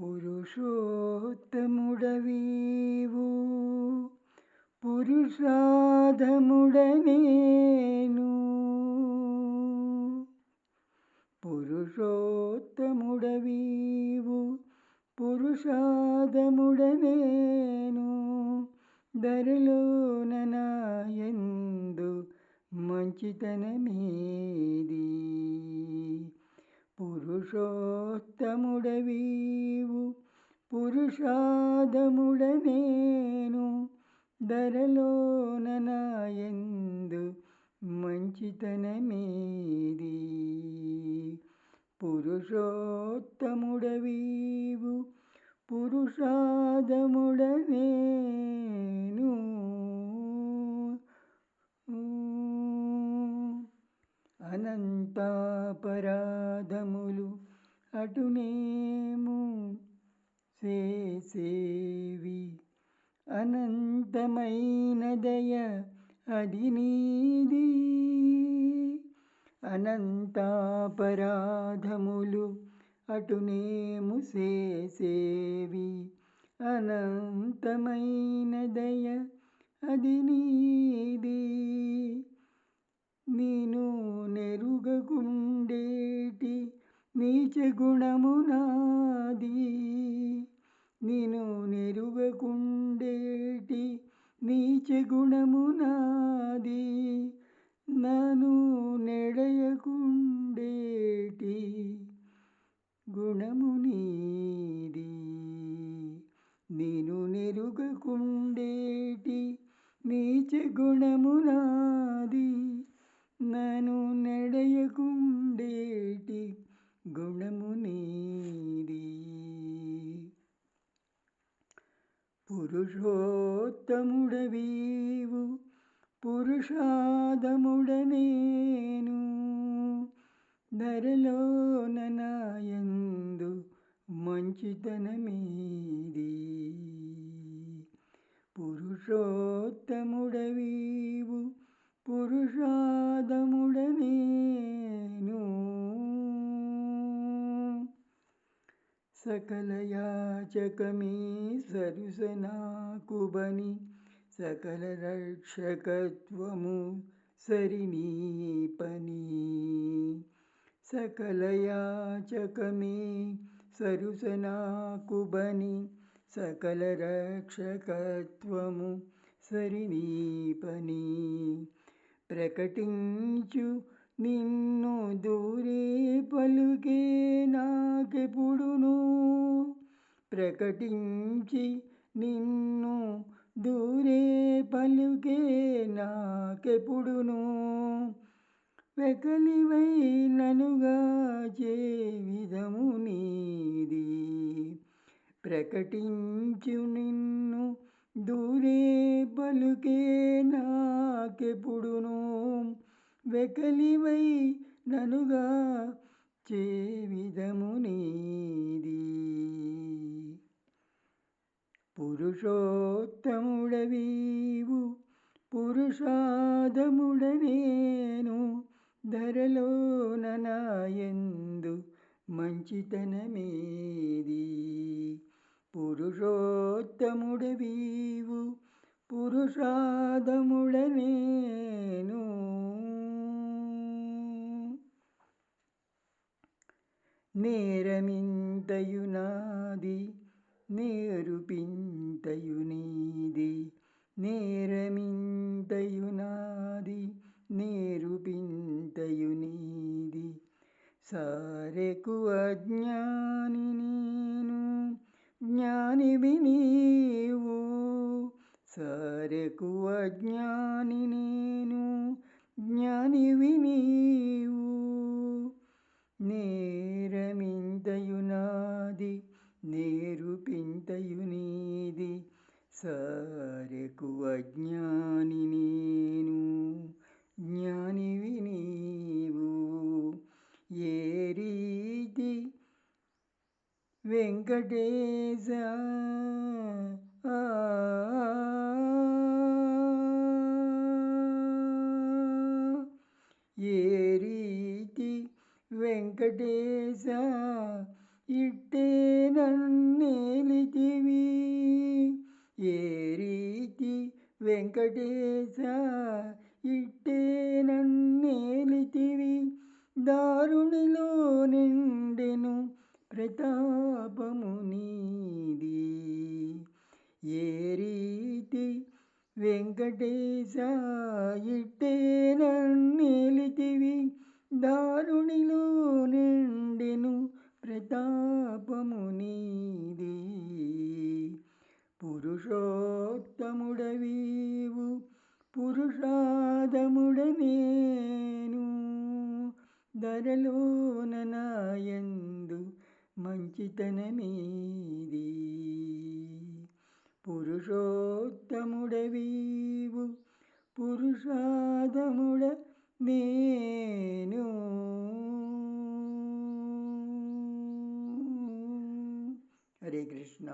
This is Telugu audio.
పురుషోత్తముడవీవు పురుషాధముడనేను పురుషోత్తముడవీవు పురుషాధముడనేను ధరలోన నాయందు మంచితనమేది పురుషోత్తముడవీవు పురుషాధముడనేను ధరలోన నాయందు మంచితనమేది పురుషోత్తముడవీవు పురుషాధముడనేను అనంతాపరాధములు అటునేము చేసేవి అనంతమైన దయ అది నీది అనంతాపరాధములు అటునేము చేసేవి అనంతమైన దయ అది నీది నేను నెరుగకుండేటి నీచ గుణము నాది నేను నెరుగకుండేటి నీచ గుణము నాది నన్ను నెడయకుండేటి గుణము నీది నేను నెరుగకుండేటి నీచ గుణము నాది నన్ను నెడయకుండేటి గుణము నీది పురుషోత్తముడవీవు పురుషాధముడనేను ధరలోన నాయందు మంచితనమేది పురుషోత్తముడవీవు పురుషాధముడనేను సకల యాచకమే సరుసనాకుబని సకల రక్షకత్వము సరినీ పని సకల యాచకమే సరుసనాకుబని సకల రక్షకత్వము సరినీ పని ప్రకటించు నిన్ను దూరే పలుకే నాకెప్పుడును ప్రకటించి నిన్ను దూరే పలుకే నాకెప్పుడును వెకలివై ననుగాచే విధము నీది ప్రకటించు నిన్ను దూరే పలుకే నాకెప్పుడును వెకలివై ననుగా చే విధము నీది పురుషోత్తముడవీవు పురుషాధముడనేను ధరలోన నాయందు మంచితనమేది పురుషోత్తముడవీవు పురుషాధముడనేను నేరమింతయు నాది నేరుపింతయు నీది నేరమింతయు నాది నేరుపింతయు నీది సారెకు అజ్ఞాని నేను జ్ఞానివి నీవు సారెకు అజ్ఞాని నేను జ్ఞానివి నీవు నేరమింతయు నాది నేరుపింతయు నీది సారెకు అజ్ఞాని నేను జ్ఞానివి నీవు ఏ రీతి వెంకటేశ ఏ రీతి వెంకటేశ ఇట్టే నన్ను వెంకటేశ ఇట్టే నన్నేలితివి, దారుణిలో నిండెను ప్రతాపము నీది. ఏ రీతి వెంకటేశ ఇట్టే నన్నేలితివి, దారుణిలో నిండెను ప్రతాపము నీది. పురుషోత్తముడవీవు పురుషాదముడ నేను, ధరలోన నాయందు మంచితనమేది. పురుషోత్తముడవీవు పురుషాదముడ నేను. హరే కృష్ణ.